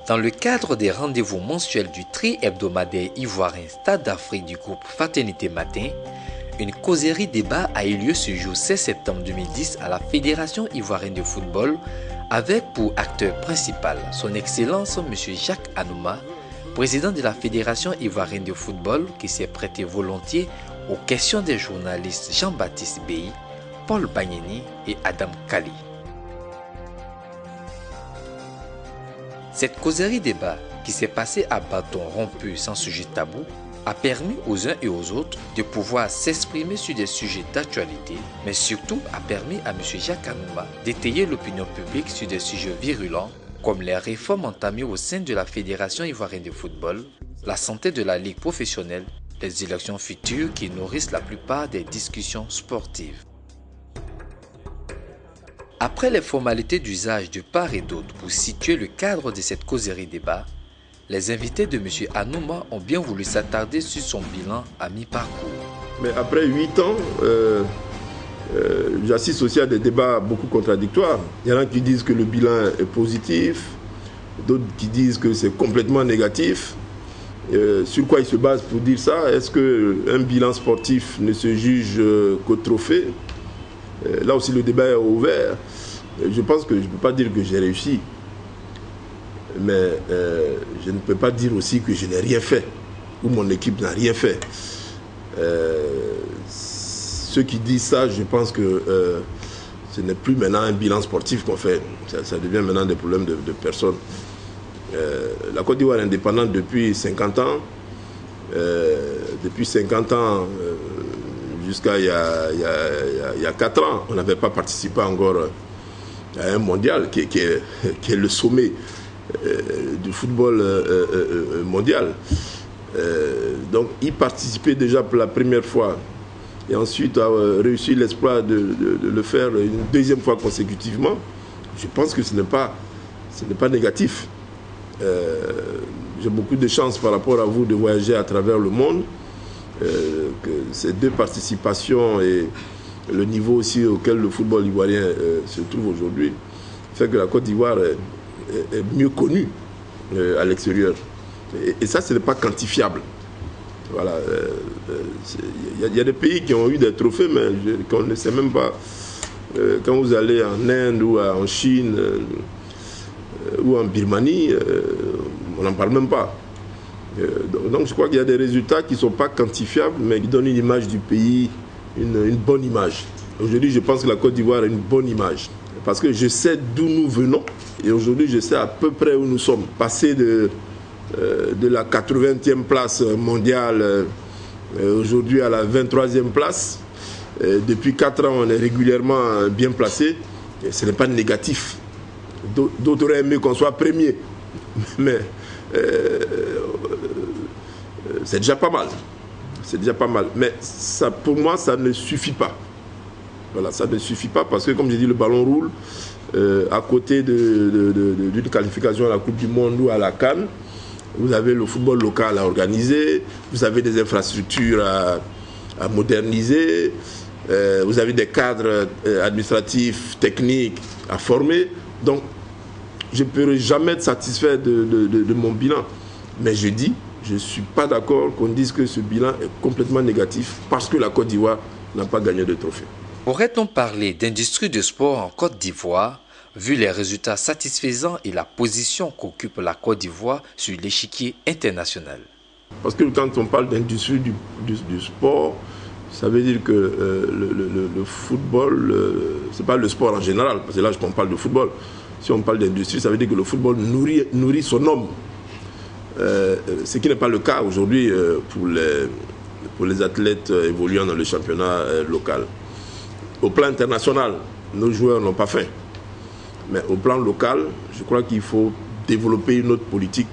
Dans le cadre des rendez-vous mensuels du tri-hebdomadaire ivoirien Stade d'Afrique du groupe Fraternité Matin, une causerie débat a eu lieu ce jour 16 septembre 2010 à la Fédération ivoirienne de football avec pour acteur principal son Excellence M. Jacques Anouma, président de la Fédération ivoirienne de football qui s'est prêté volontiers aux questions des journalistes Jean-Baptiste Bey, Paul Bagneni et Adam Kali. Cette causerie débat qui s'est passée à bâton rompu sans sujet tabou a permis aux uns et aux autres de pouvoir s'exprimer sur des sujets d'actualité, mais surtout a permis à M. Jacques Anouma d'étayer l'opinion publique sur des sujets virulents comme les réformes entamées au sein de la Fédération ivoirienne de football, la santé de la ligue professionnelle, les élections futures qui nourrissent la plupart des discussions sportives. Après les formalités d'usage de part et d'autre pour situer le cadre de cette causerie débat, les invités de M. Anouma ont bien voulu s'attarder sur son bilan à mi-parcours. Mais après 8 ans, j'assiste aussi à des débats beaucoup contradictoires. Il y en a qui disent que le bilan est positif, d'autres qui disent que c'est complètement négatif. Sur quoi ils se basent pour dire ça? Est-ce qu'un bilan sportif ne se juge qu'au trophée? Là aussi le débat est ouvert. Je pense que je ne peux pas dire que j'ai réussi. Mais je ne peux pas dire aussi que je n'ai rien fait, ou mon équipe n'a rien fait. Ceux qui disent ça, je pense que ce n'est plus maintenant un bilan sportif qu'on fait. Ça devient maintenant des problèmes de personnes. La Côte d'Ivoire est indépendante depuis 50 ans. Depuis 50 ans, jusqu'à il y a 4 ans, on n'avait pas participé encore à un mondial qui est le sommet du football mondial. Donc y participer déjà pour la première fois et ensuite avoir réussi l'exploit de le faire une deuxième fois consécutivement, je pense que ce n'est pas négatif. J'ai beaucoup de chance par rapport à vous de voyager à travers le monde, que ces deux participations et le niveau aussi auquel le football ivoirien se trouve aujourd'hui fait que la Côte d'Ivoire est mieux connue à l'extérieur. Et ça, ce n'est pas quantifiable. Voilà. Il y a des pays qui ont eu des trophées, mais qu'on ne sait même pas. Quand vous allez en Inde ou en Chine ou en Birmanie, on n'en parle même pas. Donc je crois qu'il y a des résultats qui ne sont pas quantifiables, mais qui donnent une image du pays, une bonne image. Aujourd'hui, je pense que la Côte d'Ivoire a une bonne image. Parce que je sais d'où nous venons et aujourd'hui je sais à peu près où nous sommes. Passer de la 80e place mondiale aujourd'hui à la 23e place, depuis 4 ans on est régulièrement bien placé, et ce n'est pas négatif. D'autres auraient aimé qu'on soit premier, mais c'est déjà pas mal. C'est déjà pas mal. Mais ça, pour moi, ça ne suffit pas. Voilà, ça ne suffit pas parce que, comme j'ai dit, le ballon roule. À côté d'une qualification à la Coupe du Monde ou à la CAN, vous avez le football local à organiser, vous avez des infrastructures à moderniser, vous avez des cadres administratifs, techniques à former. Donc, je ne pourrai jamais être satisfait de mon bilan. Mais je dis, je ne suis pas d'accord qu'on dise que ce bilan est complètement négatif parce que la Côte d'Ivoire n'a pas gagné de trophée. Aurait-on parlé d'industrie de sport en Côte d'Ivoire, vu les résultats satisfaisants et la position qu'occupe la Côte d'Ivoire sur l'échiquier international? Parce que quand on parle d'industrie du sport, ça veut dire que le football, ce n'est pas le sport en général, parce que là on parle de football. Si on parle d'industrie, ça veut dire que le football nourrit son homme. Ce qui n'est pas le cas aujourd'hui pour les athlètes évoluant dans le championnat local. Au plan international, nos joueurs n'ont pas faim. Mais au plan local, je crois qu'il faut développer une autre politique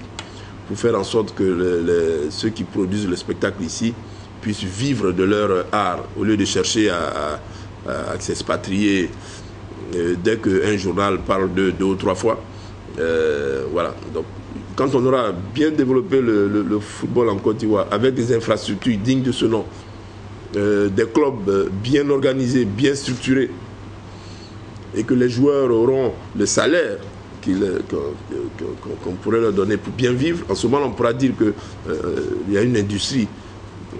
pour faire en sorte que ceux qui produisent le spectacle ici puissent vivre de leur art au lieu de chercher à s'expatrier dès qu'un journal parle de 2 ou 3 fois. Voilà. Donc, quand on aura bien développé le football en Côte d'Ivoire avec des infrastructures dignes de ce nom, des clubs bien organisés, bien structurés, et que les joueurs auront le salaire qu'on pourrait leur donner pour bien vivre. En ce moment, on pourra dire qu'il y a une industrie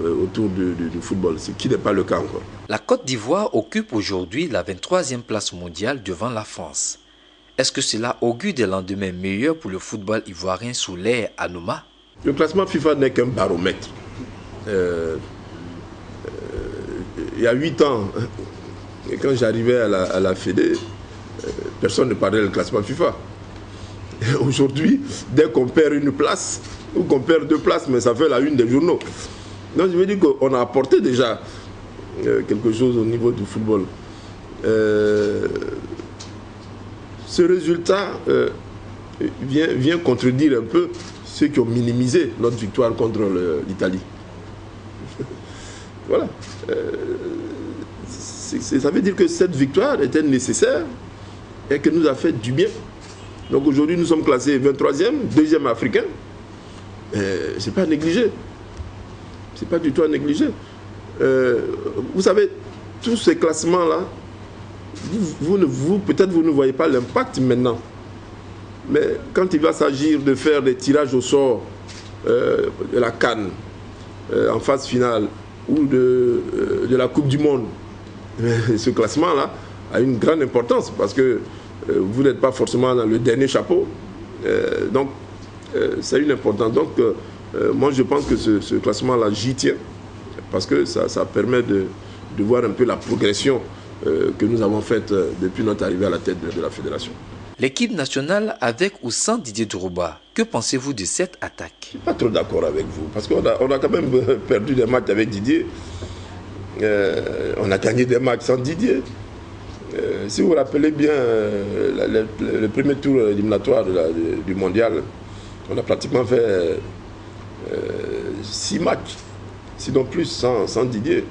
autour du football, ce qui n'est pas le cas encore. La Côte d'Ivoire occupe aujourd'hui la 23e place mondiale devant la France. Est-ce que cela augure des lendemains meilleurs pour le football ivoirien sous l'ère Anouma? Le classement FIFA n'est qu'un baromètre. Il y a 8 ans, quand j'arrivais à la Fédé, personne ne parlait du classement FIFA. Aujourd'hui, dès qu'on perd une place, ou qu'on perd 2 places, mais ça fait la une des journaux. Donc je veux dire qu'on a apporté déjà quelque chose au niveau du football. Ce résultat vient contredire un peu ceux qui ont minimisé notre victoire contre l'Italie. Voilà. Ça veut dire que cette victoire était nécessaire et que nous a fait du bien. Donc aujourd'hui, nous sommes classés 23e, 2e africain. C'est pas à négliger. C'est pas du tout à négliger. Vous savez, tous ces classements-là, peut-être vous ne voyez pas l'impact maintenant. Mais quand il va s'agir de faire des tirages au sort de la CAN en phase finale ou de la Coupe du Monde, ce classement-là a une grande importance parce que vous n'êtes pas forcément dans le dernier chapeau. Donc, c'est une importance. Donc, moi, je pense que ce classement-là, j'y tiens parce que ça permet de voir un peu la progression que nous avons faite depuis notre arrivée à la tête de la fédération. L'équipe nationale avec ou sans Didier Drogba, que pensez-vous de cette attaque? Je ne suis pas trop d'accord avec vous parce qu'on a quand même perdu des matchs avec Didier. On a gagné des matchs sans Didier. Si vous vous rappelez bien, le premier tour éliminatoire du mondial, on a pratiquement fait 6 matchs, sinon plus, sans Didier.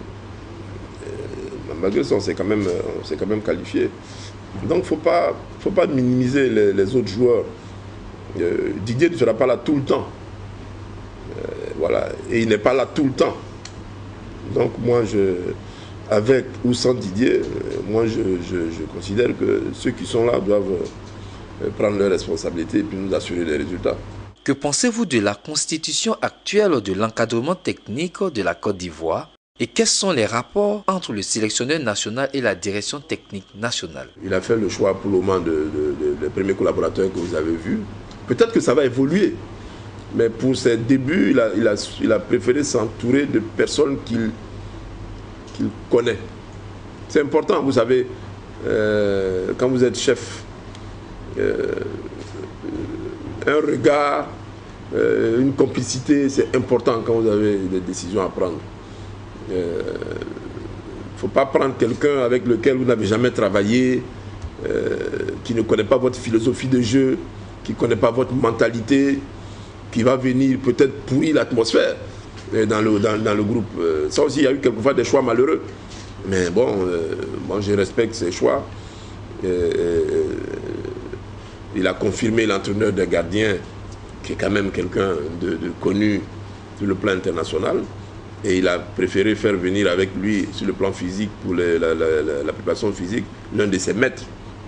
Malgré ça, on s'est quand même qualifié. Donc, il ne faut pas minimiser les autres joueurs. Didier ne sera pas là tout le temps. Voilà. Et il n'est pas là tout le temps. Donc, moi, avec ou sans Didier, moi, je considère que ceux qui sont là doivent prendre leurs responsabilités et puis nous assurer les résultats. Que pensez-vous de la constitution actuelle de l'encadrement technique de la Côte d'Ivoire? Et quels sont les rapports entre le sélectionneur national et la direction technique nationale? Il a fait le choix pour le moment des premiers collaborateurs que vous avez vus. Peut-être que ça va évoluer. Mais pour ses débuts, il a préféré s'entourer de personnes qu'il connaît. C'est important, vous savez, quand vous êtes chef, un regard, une complicité, c'est important quand vous avez des décisions à prendre. Il ne faut pas prendre quelqu'un avec lequel vous n'avez jamais travaillé, qui ne connaît pas votre philosophie de jeu, qui ne connaît pas votre mentalité, qui va venir peut-être pourrir l'atmosphère dans le groupe. Ça aussi, il y a eu quelquefois des choix malheureux. Mais bon, moi je respecte ses choix. Il a confirmé l'entraîneur des gardiens, qui est quand même quelqu'un de connu sur le plan international. Et il a préféré faire venir avec lui, sur le plan physique, pour la préparation physique, l'un de ses maîtres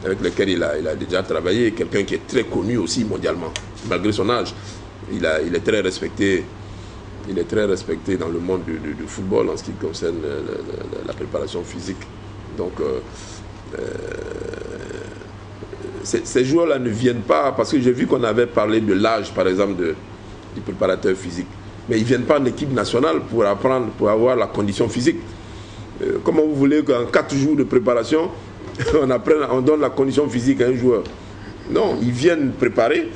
avec lequel il a déjà travaillé, quelqu'un qui est très connu aussi mondialement, malgré son âge. Il est très respecté. Il est très respecté dans le monde du football en ce qui concerne la préparation physique. Donc, ces joueurs-là ne viennent pas, parce que j'ai vu qu'on avait parlé de l'âge, par exemple, du préparateur physique. Mais ils ne viennent pas en équipe nationale pour apprendre, pour avoir la condition physique. Comment vous voulez qu'en 4 jours de préparation, on donne la condition physique à un joueur? Non, ils viennent préparer.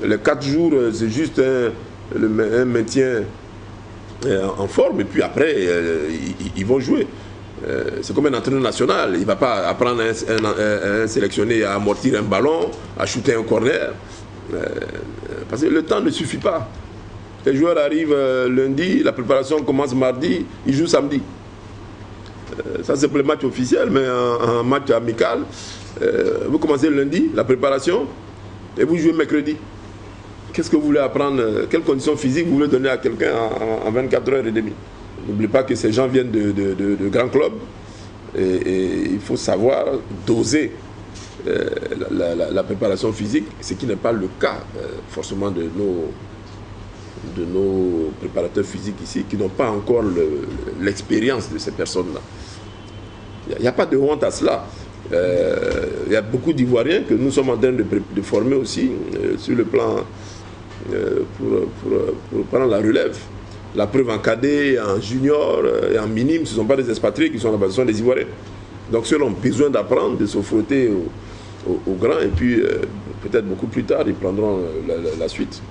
Les 4 jours, c'est juste un maintien en forme, et puis après, ils vont jouer. C'est comme un entraîneur national. Il ne va pas apprendre un sélectionné à amortir un ballon, à shooter un corner. Parce que le temps ne suffit pas. Les joueurs arrivent lundi, la préparation commence mardi, ils jouent samedi. Ça, c'est pour les matchs officiels, mais en match amical, vous commencez lundi, la préparation, et vous jouez mercredi. Qu'est-ce que vous voulez apprendre? Quelles conditions physiques vous voulez donner à quelqu'un en 24 heures et demie? N'oubliez pas que ces gens viennent de grands clubs et il faut savoir doser la préparation physique, ce qui n'est pas le cas forcément de nos préparateurs physiques ici, qui n'ont pas encore l'expérience de ces personnes-là. Il n'y a pas de honte à cela. Il y a beaucoup d'Ivoiriens que nous sommes en train de former aussi sur le plan pour prendre la relève. La preuve en cadet, en junior et en minime, ce ne sont pas des expatriés qui sont là-bas, ce sont des Ivoiriens. Donc ceux-là ont besoin d'apprendre, de se frotter au grand, et puis peut-être beaucoup plus tard, ils prendront la suite.